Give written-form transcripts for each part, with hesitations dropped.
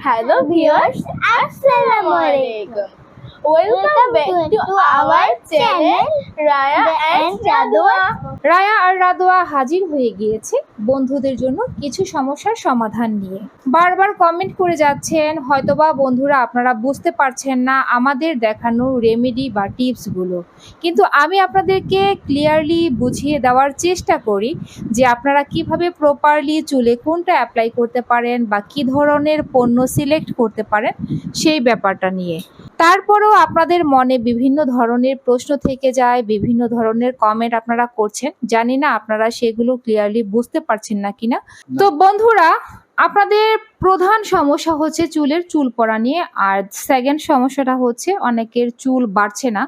Hello viewers, Assalamualaikum. Welcome back to our channel Raya and Radua. Raya আর রাদোয়া হাজির হয়ে গিয়েছে বন্ধুদের জন্য কিছু সমস্যার সমাধান নিয়ে। বারবার কমেন্ট করে যাচ্ছেন, হয়তোবা বন্ধুরা আপনারা বুঝতে পারছেন না আমাদের দেখানো রেমেডি বা টিপসগুলো, কিন্তু আমি আপনাদেরকে ক্লিয়ারলি বুঝিয়ে দেওয়ার চেষ্টা করি যে আপনারা কিভাবে প্রপারলি চুলে কোনটা অ্যাপ্লাই করতে পারেন বা কী ধরনের পণ্য সিলেক্ট করতে পারেন সেই ব্যাপারটা নিয়ে। তারপরেও আপনাদের মনে বিভিন্ন ধরনের প্রশ্ন থেকে যায়, বিভিন্ন ধরনের কমেন্ট আপনারা করছেন, জানি না আপনারা সেগুলো ক্লিয়ারলি বুঝতে পারছেন না কিনা। তো বন্ধুরা, আপনাদের প্রধান সমস্যা হচ্ছে চুলের চুল পড়া নিয়ে, আর সেকেন্ড সমস্যাটা হচ্ছে অনেকের চুল বাড়ছে না,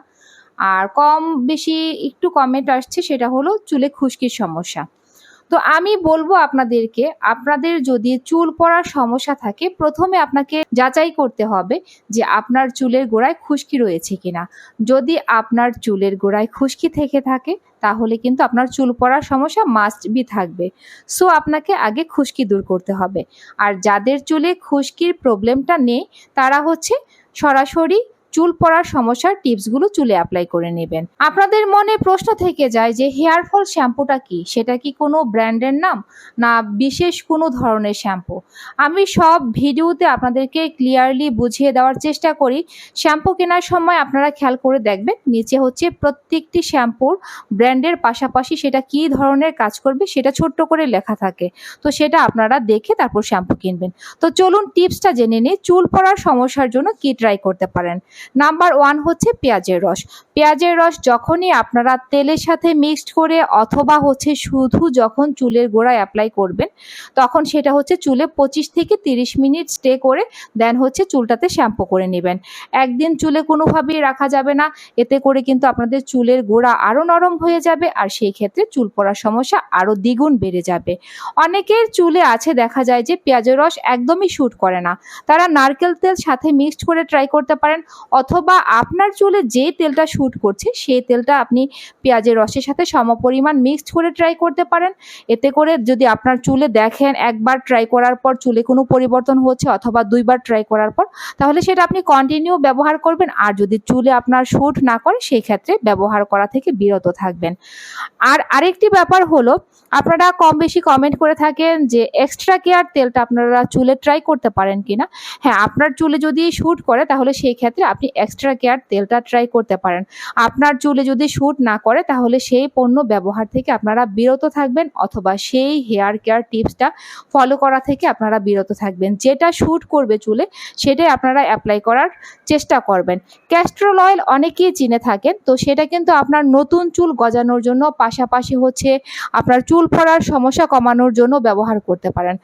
আর কম বেশি একটু কমেন্ট আসছে, সেটা হলো চুলে খুশকির সমস্যা। তো আমি বলবো আপনাদেরকে, আপনাদের যদি চুল পড়ার সমস্যা থাকে, প্রথমে আপনাকে যাচাই করতে হবে যে আপনার চুলের গোড়ায় খুশকি রয়েছে কিনা। যদি আপনার চুলের গোড়ায় খুশকি থেকে থাকে তাহলে কিন্তু আপনার চুল পড়ার সমস্যা মাস্ট বি থাকবে। সো আপনাকে আগে খুশকি দূর করতে হবে। আর যাদের চুলে খুশকির প্রবলেমটা নেই তারা হচ্ছে সরাসরি চুল পড়ার সমস্যার টিপসগুলো চুলে অ্যাপ্লাই করে নেবেন। আপনাদের মনে প্রশ্ন থেকে যায় যে হেয়ার ফল শ্যাম্পুটা কি, সেটা কি কোনো ব্র্যান্ডের নাম না বিশেষ কোনো ধরনের শ্যাম্পু। আমি সব ভিডিওতে আপনাদেরকে ক্লিয়ারলি বুঝিয়ে দেওয়ার চেষ্টা করি। শ্যাম্পু কেনার সময় আপনারা খেয়াল করে দেখবেন, নিচে হচ্ছে প্রত্যেকটি শ্যাম্পুর ব্র্যান্ডের পাশাপাশি সেটা কি ধরনের কাজ করবে সেটা ছোট্ট করে লেখা থাকে। তো সেটা আপনারা দেখে তারপর শ্যাম্পু কিনবেন। তো চলুন টিপসটা জেনে নিই চুল পড়ার সমস্যার জন্য কি ট্রাই করতে পারেন। নাম্বার 1 হচ্ছে পেঁয়াজের রস। পেঁয়াজের রস যখনই আপনারা তেলের সাথে মিক্সড করে অথবা হচ্ছে শুধু যখন চুলের গোড়ায় অ্যাপ্লাই করবেন, তখন সেটা হচ্ছে চুলে 25 থেকে 30 মিনিট স্টে করে দেন হচ্ছে চুলটাতে শ্যাম্পু করে নেবেন। একদিন চুলে কোনোভাবেই রাখা যাবে না, এতে করে কিন্তু আপনাদের চুলের গোড়া আরও নরম হয়ে যাবে, আর সেই ক্ষেত্রে চুল পড়ার সমস্যা আরও দ্বিগুণ বেড়ে যাবে। অনেকের চুলে আছে দেখা যায় যে পেঁয়াজের রস একদমই শ্যুট করে না, তারা নারকেল তেল সাথে মিক্সড করে ট্রাই করতে পারেন, অথবা আপনার চুলে যে তেলটা শ্যুট করছে সেই তেলটা আপনি পেঁয়াজের রসের সাথে সমপরিমাণ মিক্সড করে ট্রাই করতে পারেন। এতে করে যদি আপনার চুলে দেখেন একবার ট্রাই করার পর চুলে কোনো পরিবর্তন হচ্ছে অথবা 2বার ট্রাই করার পর, তাহলে সেটা আপনি কন্টিনিউ ব্যবহার করবেন। আর যদি চুলে আপনার শ্যুট না করে সেই ক্ষেত্রে ব্যবহার করা থেকে বিরত থাকবেন। আর আরেকটি ব্যাপার হলো, আপনারা কম বেশি কমেন্ট করে থাকেন যে এক্সট্রা কেয়ার তেলটা আপনারা চুলে ট্রাই করতে পারেন কিনা। হ্যাঁ, আপনার চুলে যদি শ্যুট করে তাহলে সেই ক্ষেত্রে আপনি এক্সট্রা কেয়ার তেলটা ট্রাই করতে পারেন। আপনার চুলে যদি শ্যুট না করে তাহলে সেই পণ্য ব্যবহার থেকে আপনারা বিরত থাকবেন, অথবা সেই হেয়ার কেয়ার টিপসটা ফলো করা থেকে আপনারা বিরত থাকবেন। যেটা শ্যুট করবে চুলে সেটাই আপনারা অ্যাপ্লাই করার চেষ্টা করবেন। ক্যাস্টর অয়েল অনেকেই চিনে থাকেন, তো সেটা কিন্তু আপনার নতুন চুল গজানোর জন্য, পাশাপাশি হচ্ছে আপনার চুল পড়ার সমস্যা কমানোর জন্য ব্যবহার করতে পারেন।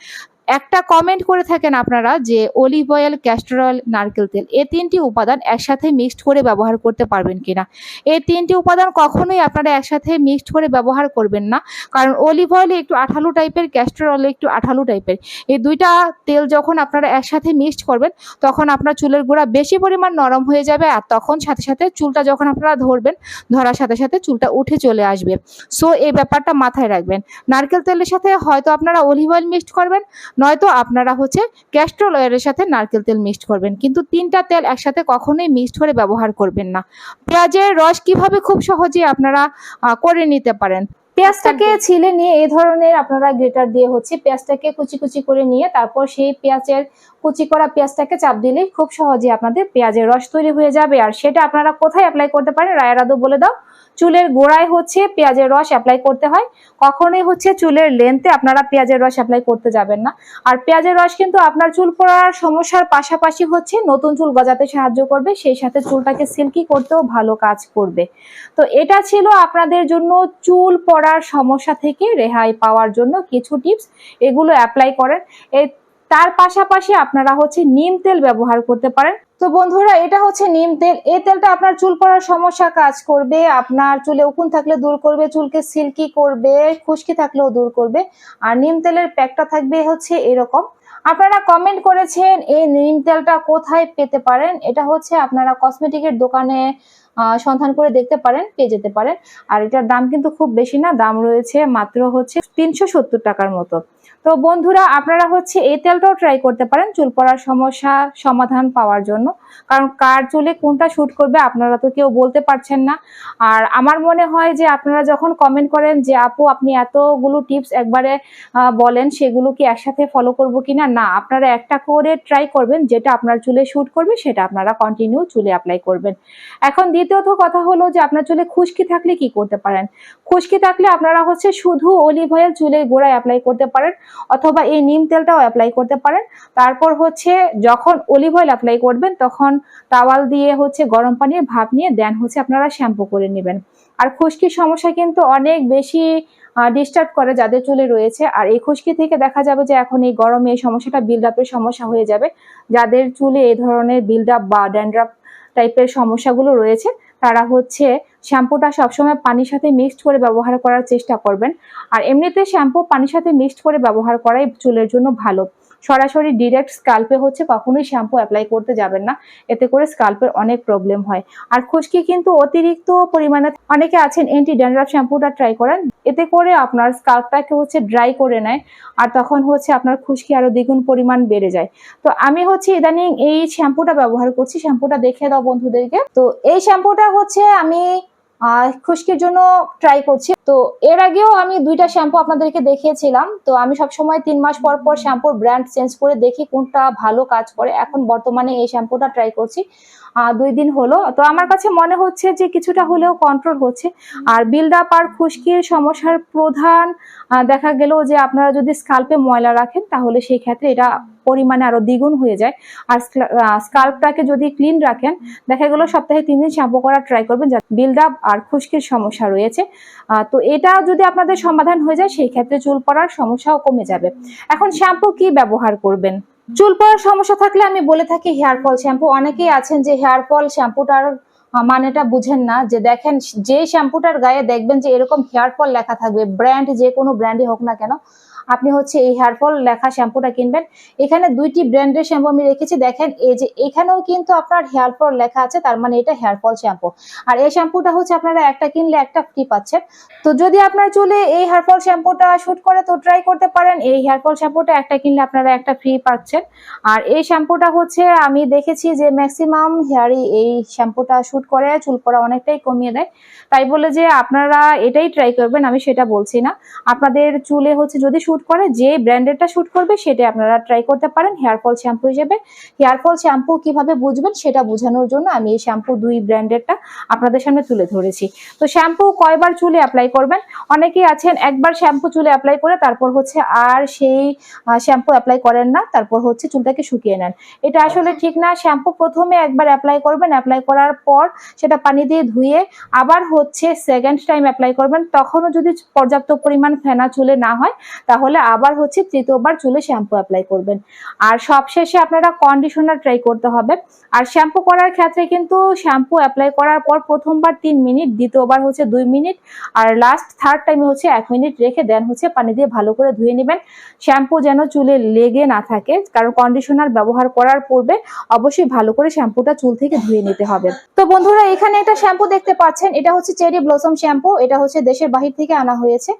একটা কমেন্ট করে থাকেন আপনারা যে অলিভ অয়েল, ক্যাস্টর অয়েল, নারকেল তেল, এই 3টি উপাদান একসাথে মিক্সড করে ব্যবহার করতে পারবেন কিনা। এই 3টি উপাদান কখনোই আপনারা একসাথে মিক্সড করে ব্যবহার করবেন না, কারণ অলিভ অয়েলে একটু আঠালো টাইপের, ক্যাস্টর অয়েলে একটু আঠালো টাইপের। এই 2টা তেল যখন আপনারা একসাথে মিক্সড করবেন তখন আপনার চুলের গোড়া বেশি পরিমাণ নরম হয়ে যাবে, আর তখন সাথে সাথে চুলটা যখন আপনারা ধরবেন, ধরার সাথে সাথে চুলটা উঠে চলে আসবে। সো এই ব্যাপারটা মাথায় রাখবেন। নারকেল তেলের সাথে হয়তো আপনারা অলিভ অয়েল মিক্সড করবেন, নয়তো আপনারা হচ্ছে ক্যাস্টর অয়েলের সাথে নারকেল তেল মিক্সড করবেন, কিন্তু 3টা তেল একসাথে কখনোই মিক্সড করে ব্যবহার করবেন না। পেঁয়াজের রস কিভাবে খুব সহজেই আপনারা করে নিতে পারেন। পেঁয়াজটাকে ছিলে নিয়ে এই ধরনের আপনারা গ্রেটার দিয়ে হচ্ছে পেঁয়াজটাকে কুচি কুচি করে নিয়ে তারপর সেই পেঁয়াজের কুচি করা পেঁয়াজটাকে চাপ দিলেই খুব সহজেই আপনাদের পেঁয়াজের রস তৈরি হয়ে যাবে। আর সেটা আপনারা কোথায় অ্যাপ্লাই করতে পারেন, রায়া রাদু বলে দাও। চুলের গোড়ায় হচ্ছে পেঁয়াজের রস অ্যাপ্লাই করতে হয়, কখনোই হচ্ছে চুলের লেন্থে আপনারা পেঁয়াজের রস অ্যাপ্লাই করতে যাবেন না। আর পেঁয়াজের রস কিন্তু আপনার চুল পড়ার সমস্যার পাশাপাশি হচ্ছে নতুন চুল গজাতে সাহায্য করবে, সেই সাথে চুলটাকে সিল্কি করতেও ভালো কাজ করবে। তো এটা ছিল আপনাদের জন্য চুল পড়ার সমস্যা থেকে রেহাই পাওয়ার জন্য কিছু টিপস, এগুলো অ্যাপ্লাই করেন। তার পাশাপাশি আপনারা হচ্ছে নিম তেল ব্যবহার করতে পারেন। তো বন্ধুরা, এটা হচ্ছে নিম তেল। এই তেলটা আপনার চুল পড়ার সমস্যা কাজ করবে, আপনার চুলে উকুন থাকলে দূর করবে, চুলকে সিল্কি করবে, খুশকি থাকলেও দূর করবে। আর নিম তেলের প্যাকটা থাকবে হচ্ছে এরকম। আপনারা কমেন্ট করেছেন এই নিম তেলটা কোথায় পেতে পারেন। এটা হচ্ছে আপনারা কসমেটিকের দোকানে সন্ধান করে দেখতে পারেন, পেয়ে যেতে পারেন। আর এটার দাম কিন্তু খুব বেশি না, দাম রয়েছে মাত্র হচ্ছে 370 টাকার মতো। তো বন্ধুরা আপনারা হচ্ছে এই তেলটাও ট্রাই করতে পারেন চুল পড়ার সমস্যা সমাধান পাওয়ার জন্য, কারণ কার চুলে কোনটা শুট করবে আপনারা তো কেউ বলতে পারছেন না। আর আমার মনে হয় যে আপনারা যখন কমেন্ট করেন যে আপু আপনি এতগুলো টিপস একবারে বলেন, সেগুলো কি একসাথে ফলো করবো কিনা, না আপনারা একটা করে ট্রাই করবেন, যেটা আপনার চুলে শুট করবে সেটা আপনারা কন্টিনিউ চুলে অ্যাপ্লাই করবেন। এখন দ্বিতীয়ত কথা হলো যে আপনার চুলে খুশকি থাকলে কি করতে পারেন। খুশকি থাকলে আপনারা হচ্ছে শুধু অলিভ অয়েল চুলের গোড়ায় অ্যাপ্লাই করতে পারেন, অথবা এই নিম তেলটাও অ্যাপ্লাই করতে পারেন। তারপর হচ্ছে যখন অলিভ অয়েল অ্যাপ্লাই করবেন তখন টাওয়াল দিয়ে হচ্ছে গরম পানির ভাপ নিয়ে দেন হচ্ছে আপনারা শ্যাম্পু করে নেবেন। আর খুশকির সমস্যা কিন্তু অনেক বেশি ডিস্টার্ব করে যাদের চুলে রয়েছে, আর এই খুশকি থেকে দেখা যাবে যে এখন এই গরমে এই সমস্যাটা বিল্ড আপের সমস্যা হয়ে যাবে। যাদের চুলে এই ধরনের বিল্ড আপ বা ড্যান্ড্রাফ টাইপের সমস্যাগুলো রয়েছে তারা হচ্ছে শ্যাম্পুটা সবসময় পানির সাথে মিক্সড করে ব্যবহার করার চেষ্টা করবেন। আর এমনিতে শ্যাম্পু পানির সাথে মিক্সড করে ব্যবহার করাই চুলের জন্য ভালো। সরাসরি ডিরেক্ট স্কাল্পে হচ্ছে কখনোই শ্যাম্পু অ্যাপ্লাই করতে যাবেন না, এতে করে স্কাল্পের অনেক প্রবলেম হয়। আর খুশকি কিন্তু অতিরিক্ত পরিমাণে, অনেকে আছেন অ্যান্টি ড্যান্ড্রাফ শ্যাম্পুটা ট্রাই করেন, এতে করে আপনার স্কাল্পটাকে হচ্ছে ড্রাই করে নেয়, আর তখন হচ্ছে আপনার খুশকি আরো দ্বিগুণ পরিমাণ বেড়ে যায়। তো আমি হচ্ছে ইদানিং এই শ্যাম্পুটা ব্যবহার করছি, শ্যাম্পুটা দেখে দাও বন্ধুদেরকে। তো এই শ্যাম্পুটা হচ্ছে আমি খুশকির জন্য ট্রাই করছি। তো এর আগেও আমি দুইটা শ্যাম্পু আপনাদেরকে দেখিয়েছিলাম। তো আমি সবসময় 3 মাস পর পর শ্যাম্পুর ব্র্যান্ড চেঞ্জ করে দেখি কোনটা ভালো কাজ করে। এখন বর্তমানে এই শ্যাম্পুটা ট্রাই করছি, 2 দিন হলো। তো আমার কাছে মনে হচ্ছে যে কিছুটা হলেও কন্ট্রোল হচ্ছে। আর বিল্ড আপ আর খুশকির সমস্যার প্রধান দেখা গেল যে আপনারা যদি স্কাল্পে ময়লা রাখেন তাহলে সেই ক্ষেত্রে এটা পরিমাণে আরো দ্বিগুণ হয়ে যায়। আর স্কাল্পটাকে যদি ক্লিন রাখেন, দেখা গেল সপ্তাহে 3 দিন শ্যাম্পু করা ট্রাই করবেন যাতে বিল্ড আপ আর খুশকির সমস্যা রয়েছে। তো এটা যদি আপনাদের সমাধান হয়ে যায় সেই ক্ষেত্রে চুল পড়ার সমস্যাও কমে যাবে। এখন শ্যাম্পু কি ব্যবহার করবেন? চুল পড়ার সমস্যা থাকলে আমি বলে থাকি হেয়ার ফল শ্যাম্পু। অনেকেই আছেন যে হেয়ার ফল শ্যাম্পুটার মানেটা বুঝেন না, যে দেখেন যে শ্যাম্পুটার গায়ে দেখবেন যে এরকম হেয়ার ফল লেখা থাকবে, ব্র্যান্ড যে কোনো ব্র্যান্ডই হোক না কেন, আপনি হচ্ছে এই হেয়ার ফল লেখা শ্যাম্পুটা কিনবেন। এখানে 2টি ব্র্যান্ডের শ্যাম্পু আমি রেখেছি, দেখেন এই যে এখানেও কিন্তু আপনার হেয়ার ফল লেখা আছে, তার মানে এটা হেয়ার ফল শ্যাম্পু। আর এই শ্যাম্পুটা হচ্ছে আপনারা একটা কিনলে একটা ফ্রি পাচ্ছেন। তো যদি আপনার চুলে এই হেয়ার ফল শ্যাম্পুটা শুট করে তো ট্রাই করতে পারেন। এই হেয়ার ফল শ্যাম্পুটা একটা কিনলে আপনারা একটা ফ্রি পাচ্ছেন। আর এই শ্যাম্পুটা হচ্ছে আমি দেখেছি যে ম্যাক্সিমাম হেয়ারই এই শ্যাম্পুটা শুট করে, চুল পড়া অনেকটাই কমিয়ে দেয়। তাই বলে যে আপনারা এটাই ট্রাই করবেন আমি সেটা বলছি না। আপনাদের চুলে হচ্ছে যদি শুট করে, যে ব্র্যান্ডেরটা শুট করবে সেটা আপনারা ট্রাই করতে পারেন হেয়ার ফল শ্যাম্পু হিসেবে। হেয়ার ফল শ্যাম্পু কিভাবে বুঝবেন সেটা বোঝানোর জন্য আমি এই শ্যাম্পু 2 ব্র্যান্ডেরটা আপনাদের সামনে তুলে ধরেছি। তো শ্যাম্পু কয়বার চুলে অ্যাপ্লাই করবেন? অনেকেই আছেন একবার শ্যাম্পু চুলে অ্যাপ্লাই করে তারপর হচ্ছে আর সেই শ্যাম্পু অ্যাপ্লাই করেন না, তারপর হচ্ছে চুলটাকে শুকিয়ে নেন। এটা আসলে ঠিক না। শ্যাম্পু প্রথমে একবার অ্যাপ্লাই করবেন, অ্যাপ্লাই করার পর সেটা পানি দিয়ে ধুয়ে আবার হচ্ছে সেকেন্ড টাইম অ্যাপ্লাই করবেন। তখনও যদি পর্যাপ্ত পরিমাণ ফেনা চুলে না হয় তাহলে আবার হচ্ছে তৃতীয়বার চুলে শ্যাম্পু অ্যাপ্লাই করবেন। আর সবশেষে আপনারা কন্ডিশনার ট্রাই করতে হবে। আর শ্যাম্পু করার ক্ষেত্রে কিন্তু শ্যাম্পু অ্যাপ্লাই করার পর প্রথমবার 3 মিনিট, দ্বিতীয়বার হচ্ছে 2 মিনিট, আর লাস্ট থার্ড টাইমে হচ্ছে 1 মিনিট রেখে দেন হচ্ছে পানি দিয়ে ভালো করে ধুয়ে নেবেন। শ্যাম্পু যেন চুলে লেগে না থাকে, কারণ কন্ডিশনার ব্যবহার করার পূর্বে অবশ্যই ভালো করে শ্যাম্পুটা চুল থেকে ধুয়ে নিতে হবে। তো বন্ধুরা এখানে একটা শ্যাম্পু দেখতে পাচ্ছেন, এটা হচ্ছে চেরি ব্লসম শ্যাম্পু। এটা হচ্ছে দেশের বাহির থেকে আনা হয়েছে।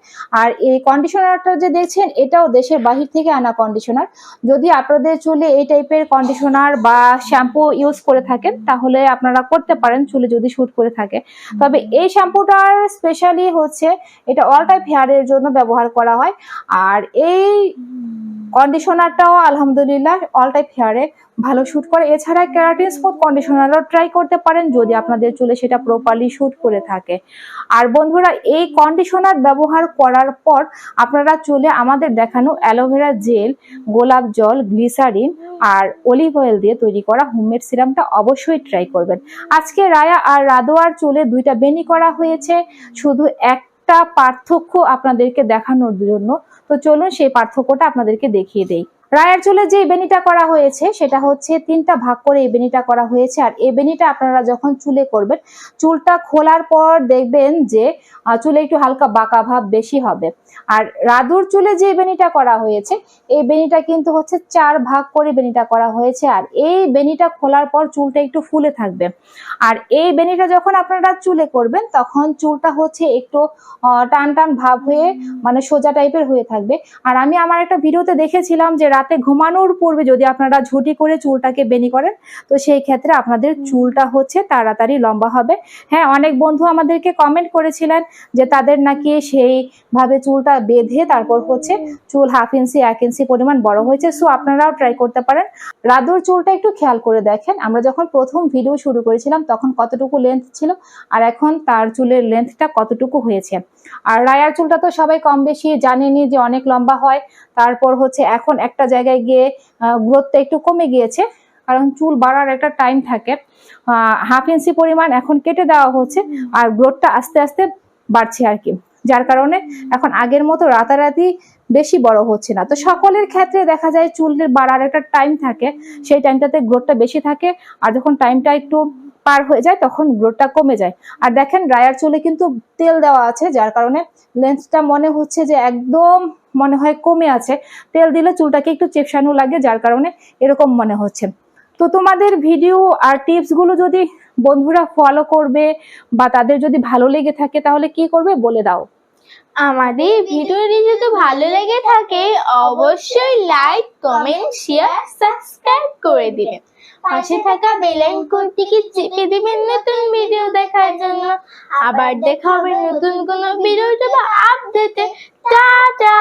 আর এই কন্ডিশনারটা যে দেখছেন এটাও দেশের বাহির থেকে আনা কন্ডিশনার। যদি আপনাদের চুলে এই টাইপের কন্ডিশনার বা শ্যাম্পু ইউজ করে থাকেন তাহলে আপনারা করতে পারেন চুলে যদি শুট করে থাকে। তবে এই শ্যাম্পুটার স্পেশালি হচ্ছে এটা অল টাইপ হেয়ারের জন্য ব্যবহার করা হয়। আর এই কন্ডিশনারটাও আলহামদুলিল্লাহ অল টাইপ হেয়ারে ভালো শুট করে। এছাড়া কেরাটিন স্মুথ কন্ডিশনারও ট্রাই করতে পারেন যদি আপনাদের চুলে সেটা প্রপারলি শুট করে থাকে। আর বন্ধুরা এই কন্ডিশনার ব্যবহার করার পর আপনারা চুলে আমাদের দেখানো অ্যালোভেরা জেল, গোলাপ জল, গ্লিসারিন আর অলিভ অয়েল দিয়ে তৈরি করা হোমমেড সিরামটা অবশ্যই ট্রাই করবেন। আজকে রায়া আর রাদোয়ার চুলে 2টা বেনি করা হয়েছে শুধু একটা পার্থক্য আপনাদেরকে দেখানোর জন্য। তো চলুন সেই পার্থক্যটা আপনাদেরকে দেখিয়ে দেই। রায়ার চুলে যে বেনিটা করা হয়েছে সেটা হচ্ছে 3টা ভাগ করে এই বেনিটা করা হয়েছে। আর এই বেনিটা আপনারা যখন চুলে করবেন, চুলটা খোলার পর দেখবেন যে চুলে একটু হালকা বাঁকা ভাব বেশি হবে। আর রাদুর চুলে যে বেনিটা করা হয়েছে, এই বেনিটা কিন্তু হচ্ছে 4 ভাগ করে বেনিটা করা হয়েছে। আর এই বেনিটা খোলার পর চুলটা একটু ফুলে থাকবে। আর এই বেনিটা যখন আপনারা চুলে করবেন তখন চুলটা হচ্ছে একটু টান টান ভাব হয়ে মানে সোজা টাইপের হয়ে থাকবে। আর আমি আমার একটা ভিডিওতে দেখেছিলাম যে রাতে ঘুমানোর পূর্বে যদি আপনারা ঝুঁটি করে চুলটাকে বেনি করেন, তো সেই ক্ষেত্রে আপনাদের চুলটা হচ্ছে তাড়াতাড়ি লম্বা হবে। হ্যাঁ, অনেক বন্ধু আমাদেরকে কমেন্ট করেছিলেন যে তাদের নাকি সেইভাবে চুলটা বেঁধে তারপর হচ্ছে চুল 1/2 ইঞ্চি 1 ইঞ্চি পরিমাণ বড় হয়েছে। সো আপনারাও ট্রাই করতে পারেন। রাদুর চুলটা একটু খেয়াল করে দেখেন, আমরা যখন প্রথম ভিডিও শুরু করেছিলাম তখন কতটুকু লেন্থ ছিল আর এখন তার চুলের লেন্থটা কতটুকু হয়েছে। আর রায়ার চুলটা তো সবাই কম বেশি জানেনই যে অনেক লম্বা হয়। তারপর হচ্ছে এখন একটা জায়গায় গিয়ে গ্রোথটা একটু কমে গিয়েছে, কারণ চুল বাড়ার একটা টাইম থাকে। 1/2 ইঞ্চি পরিমাণ এখন কেটে দেওয়া হচ্ছে আর গ্রোথটা আস্তে আস্তে বাড়ছে আর কি, যার কারণে এখন আগের মতো রাতারাতি বেশি বড় হচ্ছে না। তো সকলের ক্ষেত্রে দেখা যায় চুলের বাড়ার একটা টাইম থাকে, সেই টাইমটাতে গ্রোথটা বেশি থাকে। আর যখন টাইমটা একটু পার হয়ে যায় তখন গ্রোথটা কমে যায়। আর দেখেন রায়ার চুলে কিন্তু তেল দেওয়া আছে, যার কারণে লেন্থটা মনে হচ্ছে যে একদম মনে হয় কমে আছে। তেল দিলে চুলটাকে একটু চেপসানো লাগে, যার কারণে এরকম মনে হচ্ছে। তো তোমাদের ভিডিও আর টিপস গুলো যদি বন্ধুরা ফলো করবে বা তাদের যদি ভালো লেগে থাকে তাহলে কি করবে বলে দাও। আমাদের ভিডিওটি যদি ভালো লেগে থাকে অবশ্যই লাইক, কমেন্ট, শেয়ার, সাবস্ক্রাইব করে দিবেন। পাশে থাকা বেল আইকনটিকে চেপে দিবেন নতুন ভিডিও দেখার জন্য। আবার দেখা হবে নতুন কোনো ভিডিওতে বা আপডেটে। টাটা।